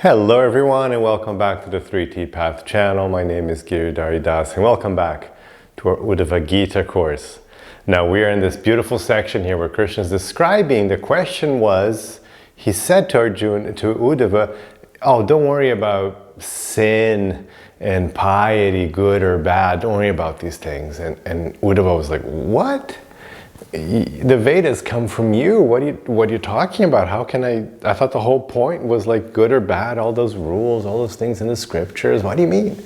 Hello everyone and welcome back to the 3T Path channel. My name is Giridhari and welcome back to our Uddhava-gita course. Now we are in this beautiful section here where Krishna is describing, the question was, he said to Arjuna, to Uddhava, oh, don't worry about sin and piety, good or bad, don't worry about these things. And Uddhava was like, what? The Vedas come from you. What are you talking about? How can I thought the whole point was like good or bad, all those rules, all those things in the scriptures. What do you mean?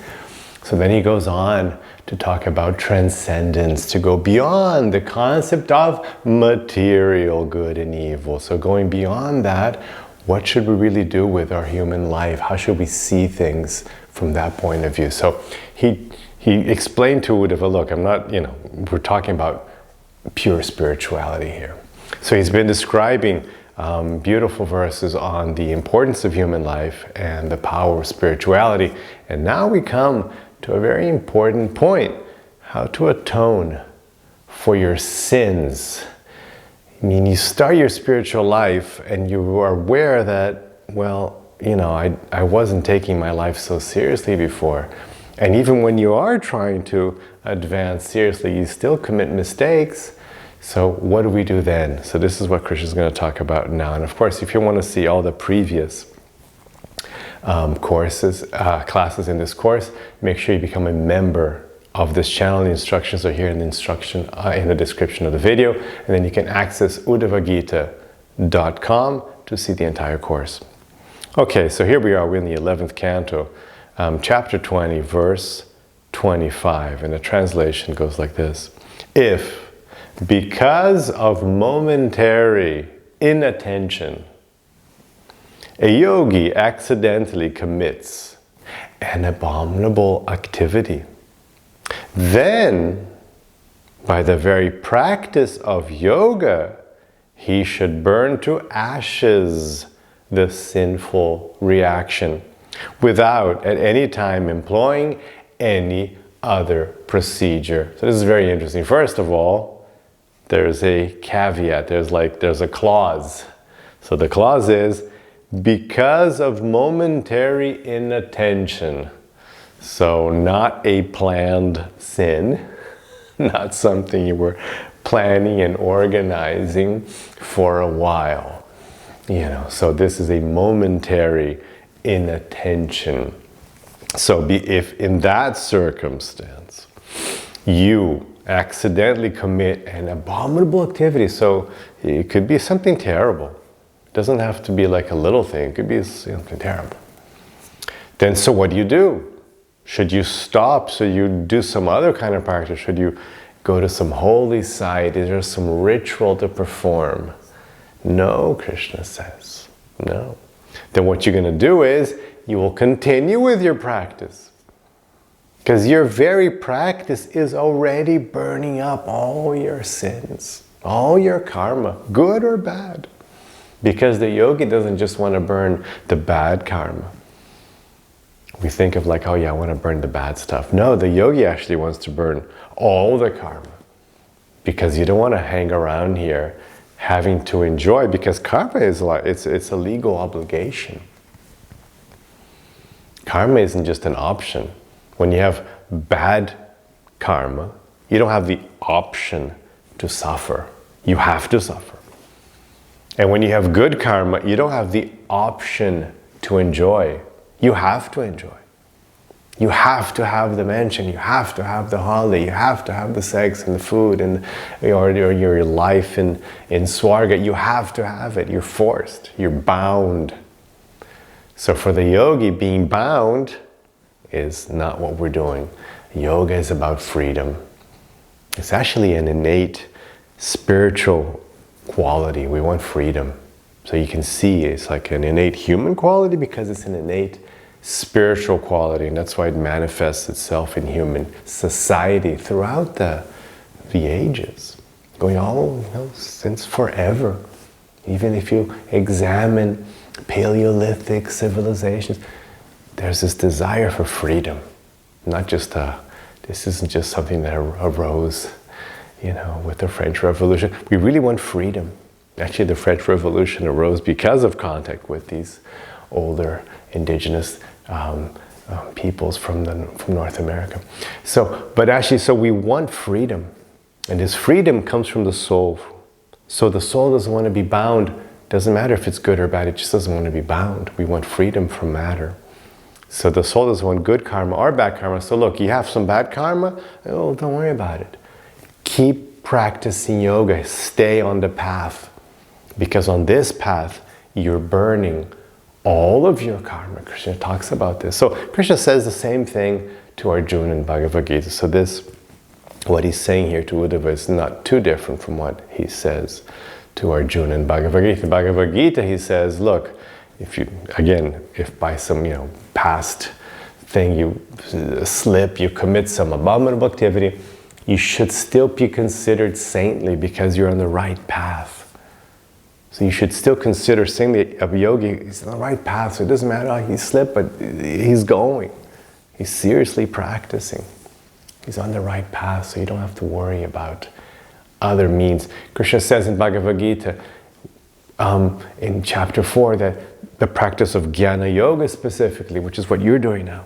So then he goes on to talk about transcendence, to go beyond the concept of material good and evil. So going beyond that, what should we really do with our human life? How should we see things from that point of view? So he explained to Uddhava, look, I'm not, we're talking about pure spirituality here. So he's been describing beautiful verses on the importance of human life and the power of spirituality. And now we come to a very important point, how to atone for your sins. I mean, you start your spiritual life and you are aware that, well, I wasn't taking my life so seriously before. And even when you are trying to advance seriously, you still commit mistakes. So what do we do then? So this is what Krishna is going to talk about now. And of course, if you want to see all the previous classes in this course, make sure you become a member of this channel. The instructions are here in the description of the video. And then you can access Uddhava-gita.com to see the entire course. Okay, so here we are. We're in the 11th canto. Chapter 20, verse 25, and the translation goes like this. If, because of momentary inattention, a yogi accidentally commits an abominable activity, then, by the very practice of yoga, he should burn to ashes the sinful reaction, without at any time employing any other procedure. So this is very interesting. First of all, there's a caveat, there's a clause. So the clause is, because of momentary inattention. So not a planned sin, not something you were planning and organizing for a while. So this is a momentary inattention. So if in that circumstance you accidentally commit an abominable activity, so it could be something terrible. It doesn't have to be like a little thing, it could be something terrible. Then so what do? Should you stop? Should you do some other kind of practice? Should you go to some holy site? Is there some ritual to perform? No, Krishna says, no. Then what you're going to do is, you will continue with your practice. Because your very practice is already burning up all your sins, all your karma, good or bad. Because the yogi doesn't just want to burn the bad karma. We think of like, oh yeah, I want to burn the bad stuff. No, the yogi actually wants to burn all the karma. Because you don't want to hang around here having to enjoy, because karma is like, it's a legal obligation. Karma isn't just an option. When you have bad karma, you don't have the option to suffer. You have to suffer. And when you have good karma, you don't have the option to enjoy. You have to enjoy. You have to have the mansion, you have to have the holiday, you have to have the sex and the food and your life in Swarga. You have to have it. You're forced. You're bound. So for the yogi, being bound is not what we're doing. Yoga is about freedom. It's actually an innate spiritual quality. We want freedom. So you can see it's like an innate human quality because it's an innate spiritual quality, and that's why it manifests itself in human society throughout the ages, going all since forever. Even if you examine Paleolithic civilizations, there's this desire for freedom. Not just this isn't just something that arose, with the French Revolution. We really want freedom. Actually, the French Revolution arose because of contact with these older indigenous peoples from North America. So, but actually, so we want freedom. And this freedom comes from the soul. So the soul doesn't want to be bound. Doesn't matter if it's good or bad, it just doesn't want to be bound. We want freedom from matter. So the soul doesn't want good karma or bad karma. So look, you have some bad karma, oh, don't worry about it. Keep practicing yoga, stay on the path. Because on this path, you're burning all of your karma. Krishna talks about this. So Krishna says the same thing to Arjuna in Bhagavad-gita. So this, what he's saying here to Uddhava is not too different from what he says to Arjuna in Bhagavad-gita. Bhagavad-gita, he says, look, if you, again, if by some, past thing you slip, you commit some abominable activity, you should still be considered saintly because you're on the right path. So you should still consider saintly a yogi. He's on the right path, so it doesn't matter how he slipped, but he's going. He's seriously practicing. He's on the right path, so you don't have to worry about other means. Krishna says in Bhagavad-gita, in chapter 4, that the practice of jnana yoga specifically, which is what you're doing now,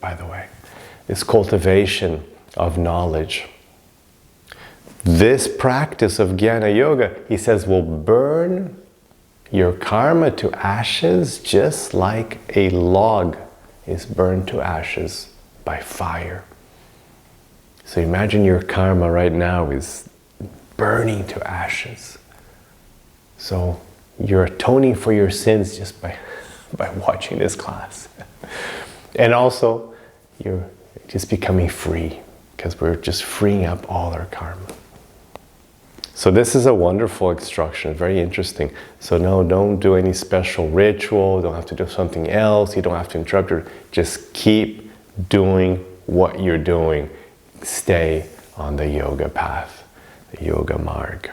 by the way, is cultivation of knowledge. This practice of jnana yoga, he says, will burn your karma to ashes just like a log is burned to ashes by fire. So imagine your karma right now is burning to ashes. So you're atoning for your sins just by watching this class. And also, you're just becoming free because we're just freeing up all our karma. So this is a wonderful instruction, very interesting. So no, don't do any special ritual, don't have to do something else, you don't have to interrupt her. Just keep doing what you're doing. Stay on the yoga path, the yoga marg.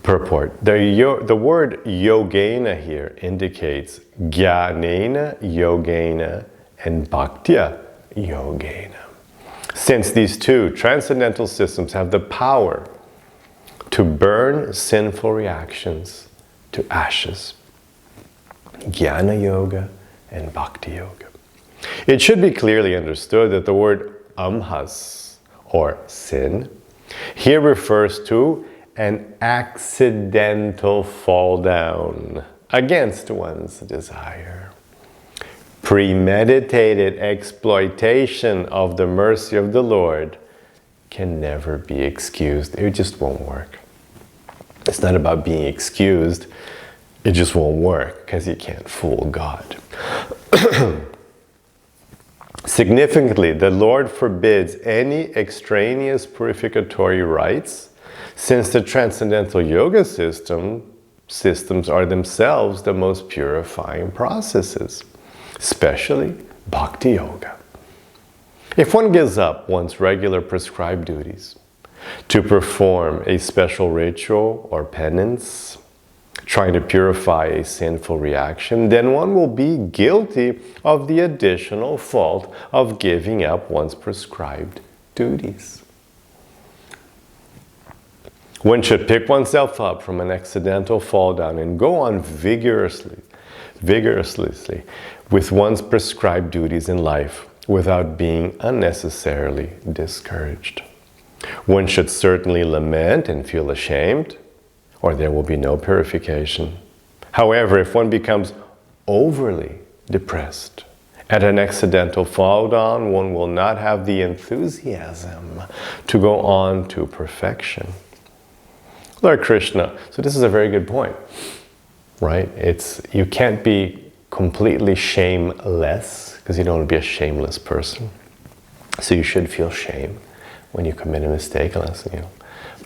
Purport. The word yogena here indicates jnanena yogena and bhaktya yogena. Since these two transcendental systems have the power to burn sinful reactions to ashes, jnana yoga and bhakti yoga. It should be clearly understood that the word amhas, or sin, here refers to an accidental fall down against one's desire. Premeditated exploitation of the mercy of the Lord can never be excused. It just won't work. It's not about being excused. It just won't work because you can't fool God. Significantly, the Lord forbids any extraneous purificatory rites, since the transcendental yoga systems are themselves the most purifying processes, especially bhakti yoga. If one gives up one's regular prescribed duties to perform a special ritual or penance, trying to purify a sinful reaction, then one will be guilty of the additional fault of giving up one's prescribed duties. One should pick oneself up from an accidental fall down and go on vigorously with one's prescribed duties in life without being unnecessarily discouraged. One should certainly lament and feel ashamed, or there will be no purification. However, if one becomes overly depressed at an accidental fall down, one will not have the enthusiasm to go on to perfection. Lord Krishna, so this is a very good point, right? You can't be completely shameless, because you don't want to be a shameless person. So you should feel shame when you commit a mistake,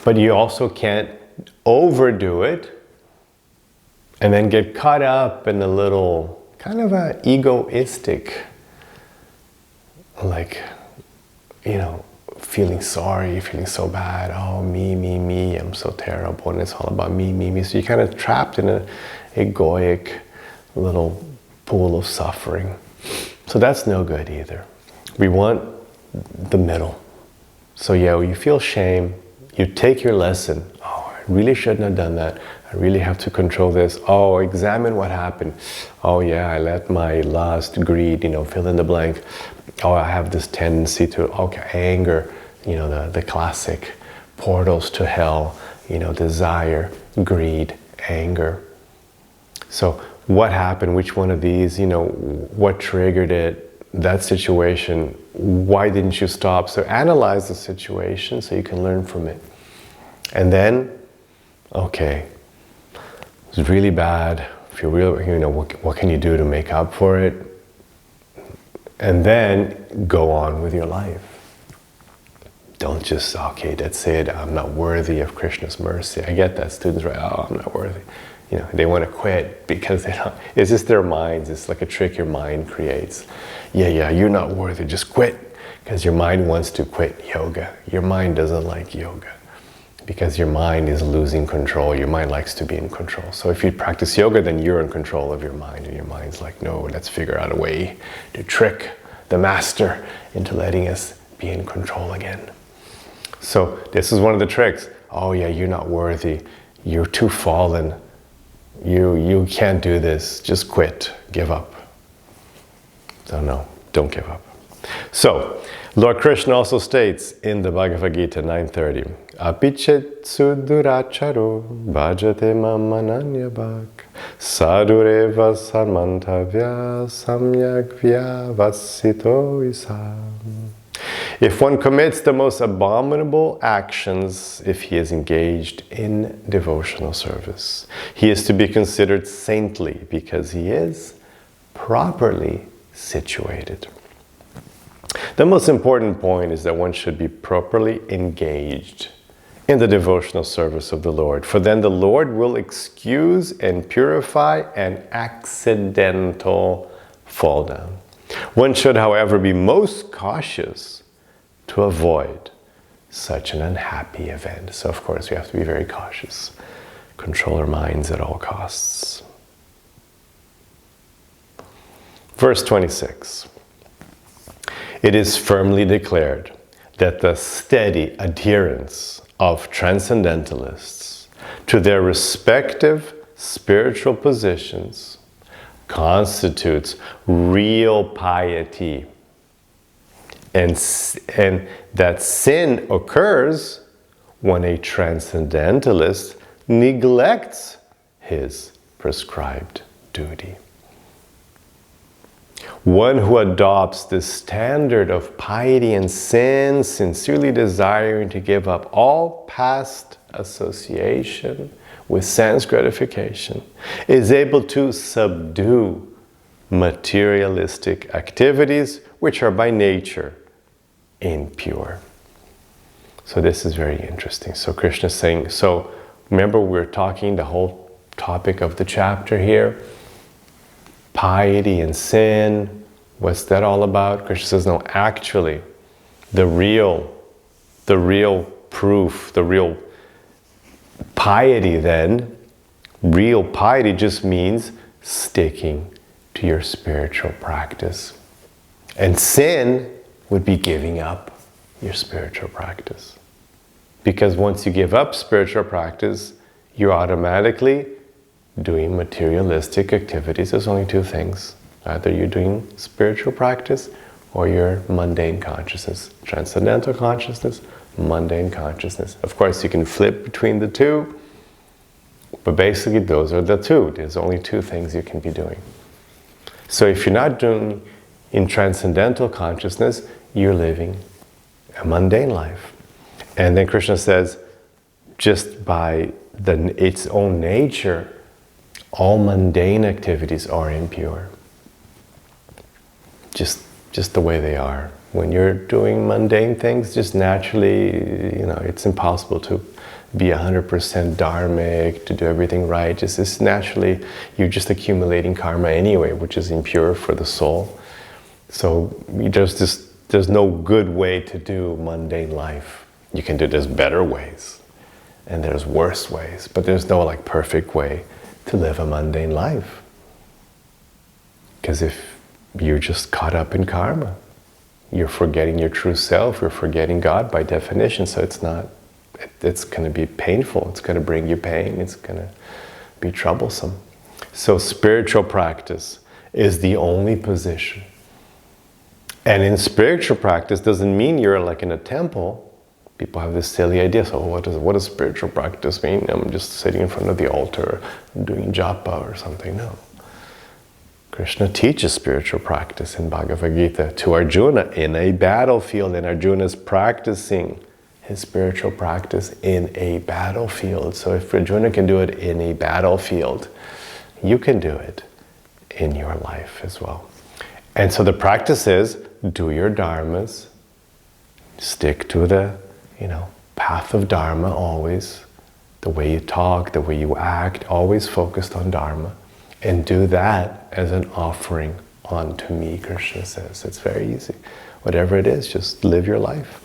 But you also can't overdo it and then get caught up in a little kind of a egoistic, feeling sorry, feeling so bad. Oh, me, I'm so terrible, and it's all about me. So you're kind of trapped in an egoic little pool of suffering. So that's no good either. We want the middle. So yeah, you feel shame, you take your lesson. Oh, really shouldn't have done that. I really have to control this. Oh, examine what happened. Oh yeah, I let my lust, greed, fill in the blank. Oh, I have this tendency to, anger, the classic portals to hell, desire, greed, anger. So what happened? Which one of these, what triggered it? That situation, why didn't you stop? So analyze the situation so you can learn from it. And then, okay, it's really bad. If you're real, what can you do to make up for it? And then go on with your life. Don't just, okay, that's it, I'm not worthy of Krishna's mercy. I get that, students, right? Oh, I'm not worthy. They want to quit because it's just their minds. It's like a trick your mind creates. Yeah, you're not worthy, just quit. Because your mind wants to quit yoga. Your mind doesn't like yoga. Because your mind is losing control. Your mind likes to be in control. So if you practice yoga, then you're in control of your mind. And your mind's like, no, let's figure out a way to trick the master into letting us be in control again. So this is one of the tricks. Oh yeah, you're not worthy. You're too fallen. You can't do this. Just quit. Give up. So no, don't give up. So, Lord Krishna also states in the Bhagavad-gita 9:30, Apichetsu duracharo bhajate mamananyabhak sadureva samantavya samyagvya vasito isam. If one commits the most abominable actions, if he is engaged in devotional service, he is to be considered saintly because he is properly situated. The most important point is that one should be properly engaged in the devotional service of the Lord, for then the Lord will excuse and purify an accidental fall down. One should, however, be most cautious to avoid such an unhappy event. So, of course, we have to be very cautious. Control our minds at all costs. Verse 26. It is firmly declared that the steady adherence of transcendentalists to their respective spiritual positions constitutes real piety, and that sin occurs when a transcendentalist neglects his prescribed duty. One who adopts this standard of piety and sin, sincerely desiring to give up all past association with sense gratification, is able to subdue materialistic activities which are by nature impure. So this is very interesting. So Krishna is saying, so remember we're talking the whole topic of the chapter here, piety and sin. What's that all about? Krishna says, no, actually, the real proof, the real piety then, real piety just means sticking to your spiritual practice. And sin would be giving up your spiritual practice. Because once you give up spiritual practice, you're automatically doing materialistic activities. There's only two things. Either you're doing spiritual practice or your mundane consciousness. Transcendental consciousness, mundane consciousness. Of course, you can flip between the two, but basically those are the two. There's only two things you can be doing. So if you're not doing in transcendental consciousness, you're living a mundane life. And then Krishna says, just by its own nature, all mundane activities are impure. Just the way they are. When you're doing mundane things, just naturally, it's impossible to be 100% dharmic, to do everything right. Just naturally, you're just accumulating karma anyway, which is impure for the soul. So there's no good way to do mundane life. You can do, there's better ways, and there's worse ways, but there's no perfect way to live a mundane life. Because if you're just caught up in karma, you're forgetting your true self, you're forgetting God by definition, so it's not it's going to be painful. It's going to bring you pain. It's going to be troublesome. So spiritual practice is the only position. And in spiritual practice doesn't mean you're like in a temple. People have this silly idea. So what does spiritual practice mean? I'm just sitting in front of the altar doing japa or something. No. Krishna teaches spiritual practice in Bhagavad-gita to Arjuna in a battlefield, and Arjuna is practicing his spiritual practice in a battlefield. So if Arjuna can do it in a battlefield, you can do it in your life as well. And so the practice is, do your dharmas, stick to the path of dharma always, the way you talk, the way you act, always focused on dharma, and do that as an offering unto me, Krishna says. It's very easy. Whatever it is, just live your life.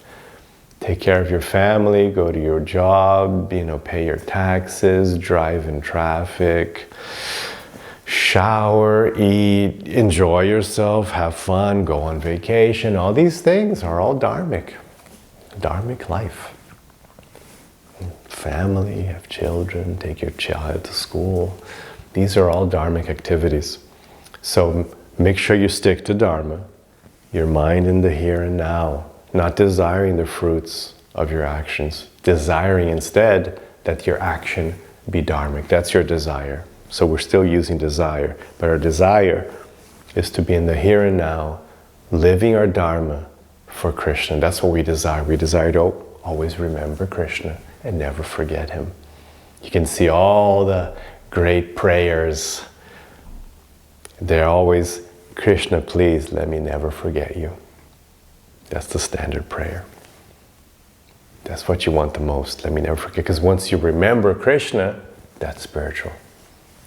Take care of your family, go to your job, pay your taxes, drive in traffic, shower, eat, enjoy yourself, have fun, go on vacation. All these things are all dharmic life. Family, have children, take your child to school. These are all dharmic activities. So make sure you stick to dharma, your mind in the here and now, not desiring the fruits of your actions, desiring instead that your action be dharmic. That's your desire. So we're still using desire, but our desire is to be in the here and now, living our dharma for Krishna. That's what we desire. We desire to always remember Krishna and never forget him. You can see all the great prayers. They're always, Krishna, please let me never forget you. That's the standard prayer. That's what you want the most. Let me never forget. Because once you remember Krishna, that's spiritual.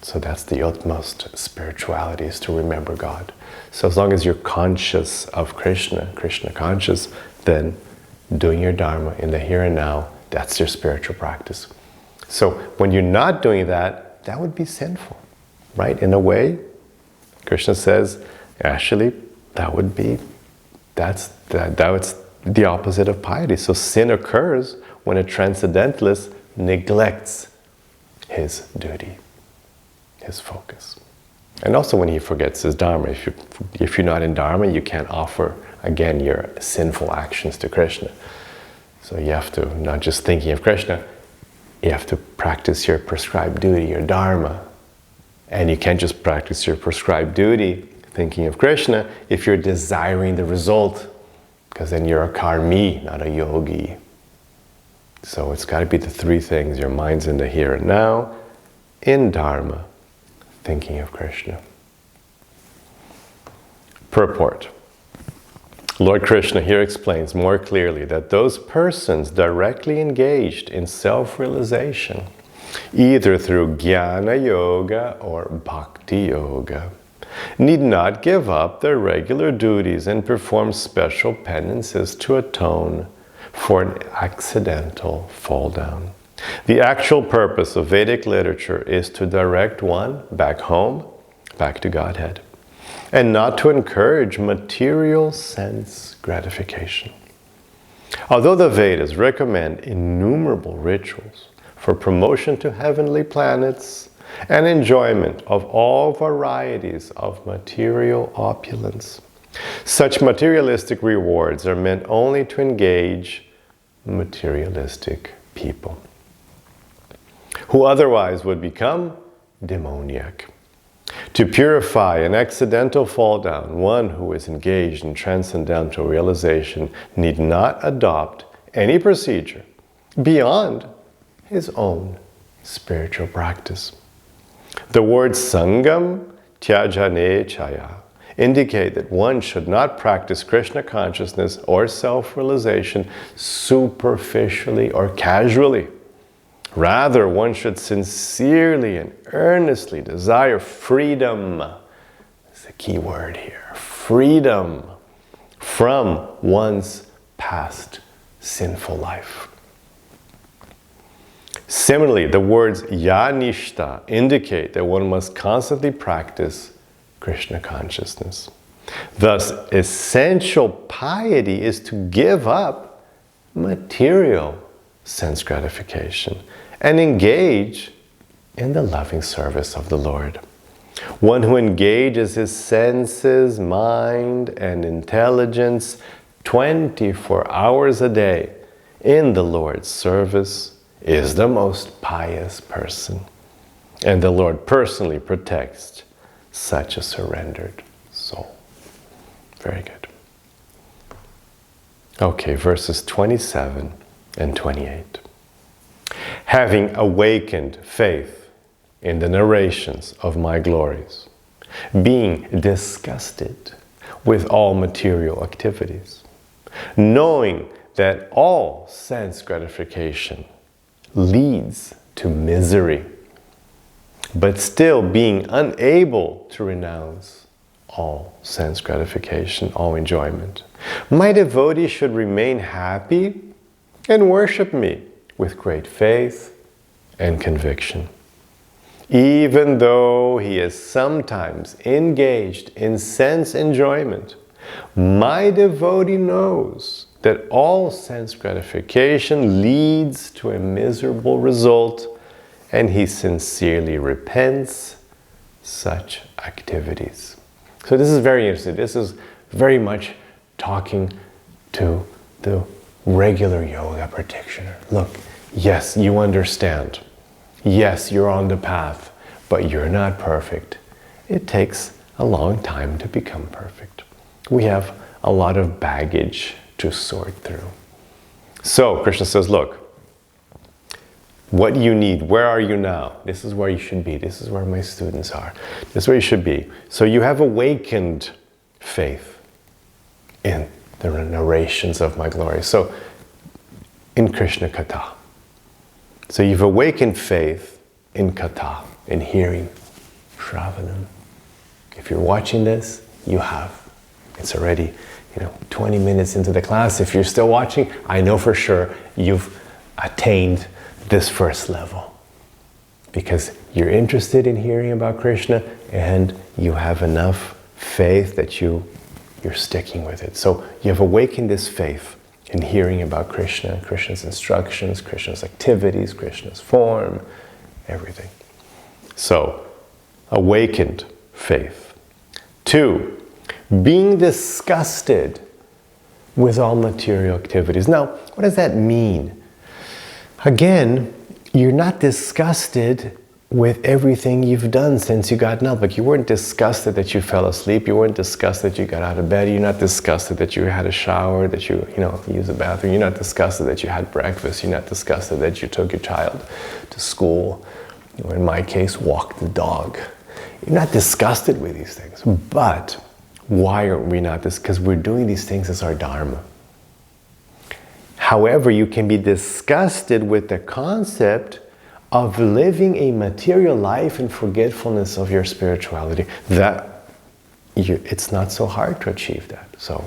So that's the utmost spirituality, is to remember God. So as long as you're conscious of Krishna, Krishna conscious, then doing your dharma in the here and now, that's your spiritual practice. So when you're not doing that, that would be sinful, right? In a way, Krishna says, actually, that's the opposite of piety. So sin occurs when a transcendentalist neglects his duty, his focus. And also when he forgets his dharma. If you're not in dharma, you can't offer, again, your sinful actions to Krishna. So you have to, not just thinking of Krishna, you have to practice your prescribed duty, your dharma. And you can't just practice your prescribed duty, thinking of Krishna, if you're desiring the result, because then you're a karmi, not a yogi. So it's got to be the three things. Your mind's in the here and now, in dharma, thinking of Krishna. Purport. Lord Krishna here explains more clearly that those persons directly engaged in self-realization, either through jnana yoga or bhakti yoga, need not give up their regular duties and perform special penances to atone for an accidental fall down. The actual purpose of Vedic literature is to direct one back home, back to Godhead, and not to encourage material sense gratification. Although the Vedas recommend innumerable rituals for promotion to heavenly planets and enjoyment of all varieties of material opulence, such materialistic rewards are meant only to engage materialistic people, who otherwise would become demoniac. To purify an accidental fall down, one who is engaged in transcendental realization need not adopt any procedure beyond his own spiritual practice. The words sangam tyajane chaya indicate that one should not practice Krishna consciousness or self-realization superficially or casually. Rather, one should sincerely and earnestly desire freedom. That's the key word here. Freedom from one's past sinful life. Similarly, the words yanishta indicate that one must constantly practice Krishna consciousness. Thus, essential piety is to give up material sense gratification and engage in the loving service of the Lord. One who engages his senses, mind, and intelligence 24 hours a day in the Lord's service is the most pious person. And the Lord personally protects such a surrendered soul. Very good. Okay, verses 27 and 28. Having awakened faith in the narrations of my glories, being disgusted with all material activities, knowing that all sense gratification leads to misery, but still being unable to renounce all sense gratification, all enjoyment, my devotee should remain happy and worship me with great faith and conviction. Even though he is sometimes engaged in sense enjoyment, my devotee knows that all sense gratification leads to a miserable result, and he sincerely repents such activities. So this is very interesting. This is very much talking to the regular yoga practitioner. Look, yes, you understand. Yes, you're on the path, but you're not perfect. It takes a long time to become perfect. We have a lot of baggage to sort through. So Krishna says, look, what do you need? Where are you now? This is where you should be. This is where my students are. This is where you should be. So you have awakened faith in the narrations of my glory. So in Krishna Katha. So you've awakened faith in Katha, in hearing, Shravanam. If you're watching this, you have. It's already, 20 minutes into the class. If you're still watching, I know for sure you've attained this first level, because you're interested in hearing about Krishna and you have enough faith that you're sticking with it. So you have awakened this faith in hearing about Krishna, Krishna's instructions, Krishna's activities, Krishna's form, everything. So, awakened faith. 2, being disgusted with all material activities. Now, what does that mean? Again, you're not disgusted with everything you've done since you got up. Like, you weren't disgusted that you fell asleep. You weren't disgusted that you got out of bed. You're not disgusted that you had a shower, that you used the bathroom. You're not disgusted that you had breakfast. You're not disgusted that you took your child to school. Or in my case, walked the dog. You're not disgusted with these things. But why are we not this? Because we're doing these things as our dharma. However, you can be disgusted with the concept of living a material life in forgetfulness of your spirituality. It's not so hard to achieve that. So,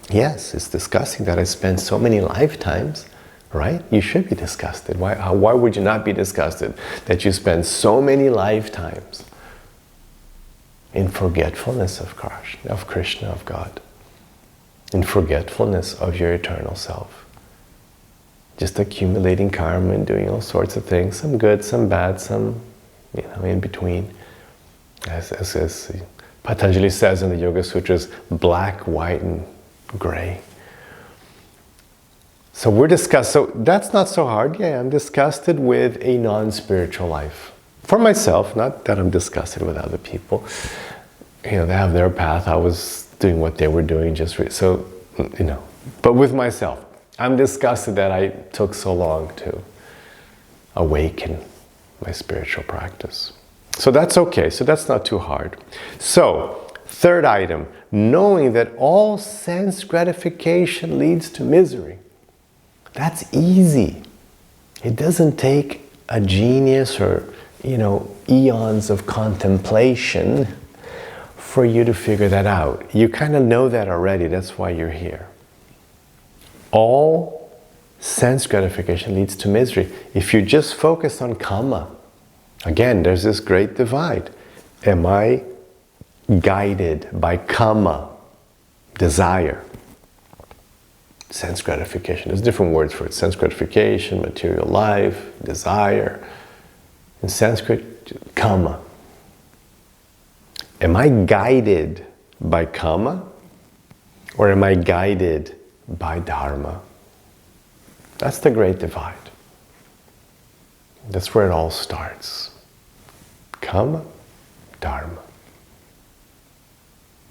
yes, it's disgusting that I spent so many lifetimes, right? You should be disgusted. Why would you not be disgusted that you spend so many lifetimes in forgetfulness of Krishna, of God, in forgetfulness of your eternal self? Just accumulating karma and doing all sorts of things, some good, some bad, some in between. As Patanjali says in the Yoga Sutras, black, white, and gray. So so that's not so hard. Yeah, I'm disgusted with a non-spiritual life. For myself, not that I'm disgusted with other people. They have their path. I was doing what they were doing but with myself. I'm disgusted that I took so long to awaken my spiritual practice. So that's okay. So that's not too hard. So, third item, knowing that all sense gratification leads to misery. That's easy. It doesn't take a genius or, eons of contemplation for you to figure that out. You kind of know that already. That's why you're here. All sense gratification leads to misery. If you just focus on kama, again, there's this great divide. Am I guided by kama, desire, sense gratification. There's different words for it. Sense gratification, material life, desire. In Sanskrit, kama. Am I guided by kama? Or am I guided by dharma? That's the great divide. That's where it all starts. Kama, dharma.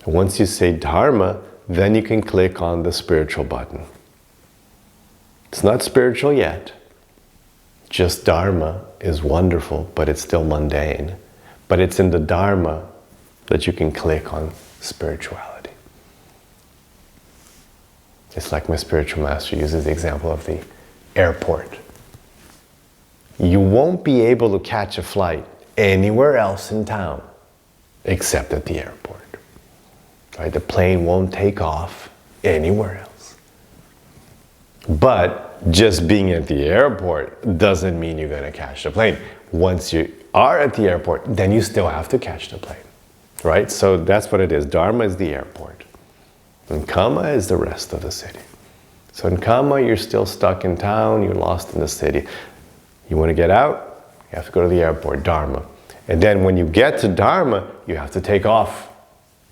Once you say dharma, then you can click on the spiritual button. It's not spiritual yet. Just dharma is wonderful, but it's still mundane. But it's in the dharma that you can click on spirituality. It's like my spiritual master uses the example of the airport. You won't be able to catch a flight anywhere else in town except at the airport. Right? The plane won't take off anywhere else. But just being at the airport doesn't mean you're going to catch the plane. Once you are at the airport, then you still have to catch the plane. Right? So that's what it is. Dharma is the airport. And Kama is the rest of the city. So in Kama, you're still stuck in town, you're lost in the city. You want to get out, you have to go to the airport, Dharma. And then when you get to Dharma, you have to take off.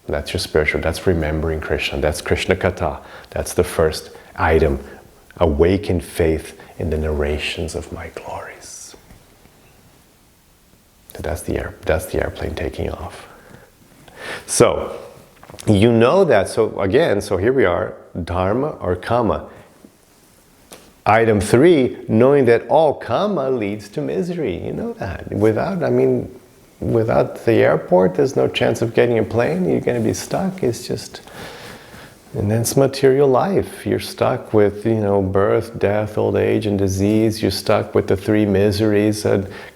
That's your spiritual, that's remembering Krishna, that's Krishna Katha. That's the first item. Awaken faith in the narrations of my glories. So that's the airplane taking off. So, you know that, so again, so here we are, dharma or kama. Item 3, knowing that all kama leads to misery. You know that. Without the airport, there's no chance of getting a plane. You're going to be stuck. It's just, and then it's material life. You're stuck with, birth, death, old age, and disease. You're stuck with the 3 miseries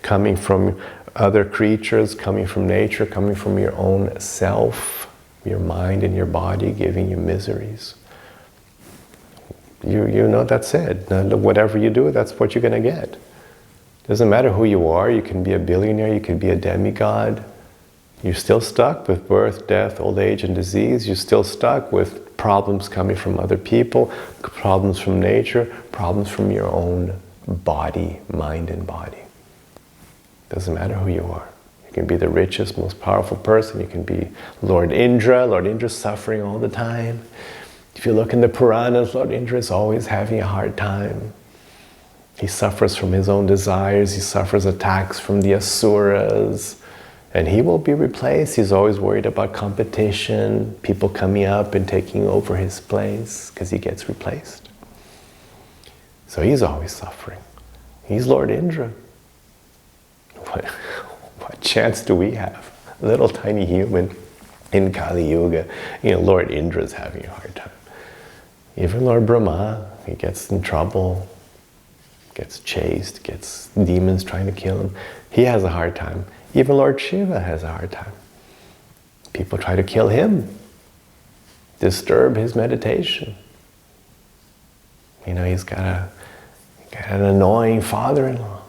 coming from other creatures, coming from nature, coming from your own self. Your mind and your body giving you miseries. You know that's it. Whatever you do, that's what you're going to get. Doesn't matter who you are. You can be a billionaire, you can be a demigod. You're still stuck with birth, death, old age, and disease. You're still stuck with problems coming from other people, problems from nature, problems from your own body, mind and body. Doesn't matter who you are. You can be the richest, most powerful person. You can be Lord Indra. Lord Indra's suffering all the time. If you look in the Puranas, Lord Indra is always having a hard time. He suffers from his own desires. He suffers attacks from the Asuras. And he will be replaced. He's always worried about competition, people coming up and taking over his place because he gets replaced. So he's always suffering. He's Lord Indra. What chance do we have? A little tiny human in Kali Yuga. Lord Indra's having a hard time. Even Lord Brahma, he gets in trouble, gets chased, gets demons trying to kill him. He has a hard time. Even Lord Shiva has a hard time. People try to kill him, disturb his meditation. He's got an annoying father-in-law.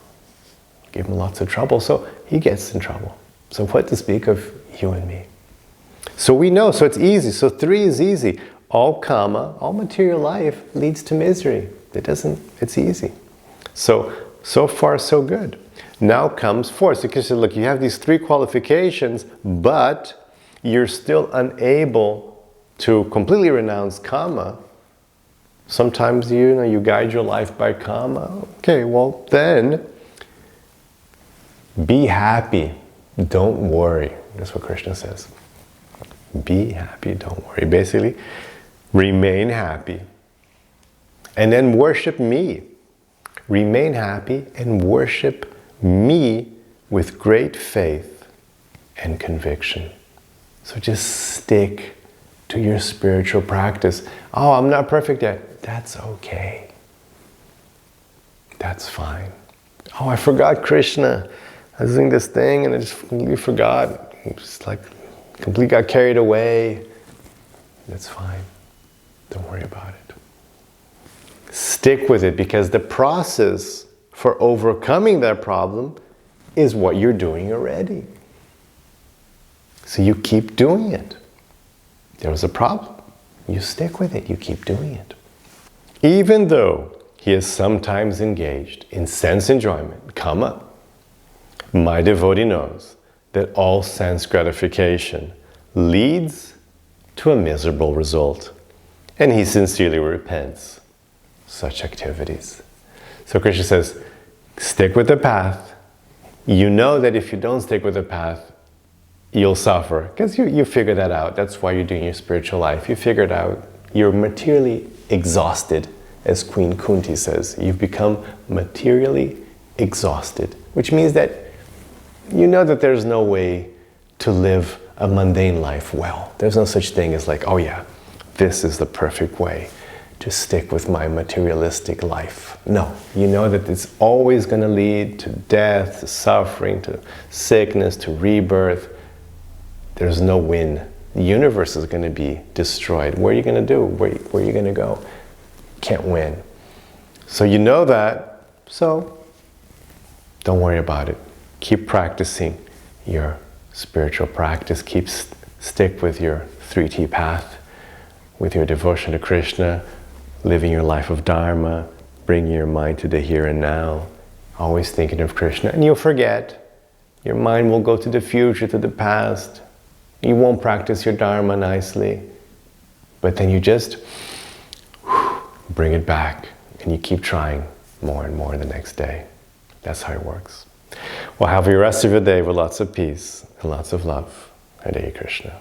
Give him lots of trouble, so he gets in trouble. So what to speak of you and me? So we know, so it's easy. So 3 is easy. All kama, all material life leads to misery. It's easy. So far so good. Now comes 4. So because look, you have these 3 qualifications, but you're still unable to completely renounce kama. Sometimes you guide your life by kama. Okay, well then, be happy, don't worry. That's what Krishna says. Be happy, don't worry. Basically, remain happy. And then worship me. Remain happy and worship me with great faith and conviction. So just stick to your spiritual practice. Oh, I'm not perfect yet. That's okay. That's fine. Oh, I forgot Krishna. I was doing this thing and I just completely forgot. Just completely got carried away. That's fine. Don't worry about it. Stick with it because the process for overcoming that problem is what you're doing already. So you keep doing it. There was a problem. You stick with it. You keep doing it. Even though he is sometimes engaged in sense enjoyment, kama, my devotee knows that all sense gratification leads to a miserable result, and he sincerely repents such activities. So Krishna says, stick with the path. You know that if you don't stick with the path, you'll suffer, because you figure that out. That's why you're doing your spiritual life. You figured out you're materially exhausted, as Queen Kunti says. You've become materially exhausted, which means that you know that there's no way to live a mundane life well. There's no such thing as like, oh yeah, this is the perfect way to stick with my materialistic life. No, you know that it's always going to lead to death, to suffering, to sickness, to rebirth. There's no win. The universe is going to be destroyed. What are you going to do? Where are you going to go? Can't win. So you know that, so don't worry about it. Keep practicing your spiritual practice. Stick with your 3T path, with your devotion to Krishna, living your life of Dharma, bringing your mind to the here and now, always thinking of Krishna, and you'll forget. Your mind will go to the future, to the past. You won't practice your Dharma nicely, but then you just bring it back, and you keep trying more and more the next day. That's how it works. Well, have the rest of your day with lots of peace and lots of love. Hare Krishna.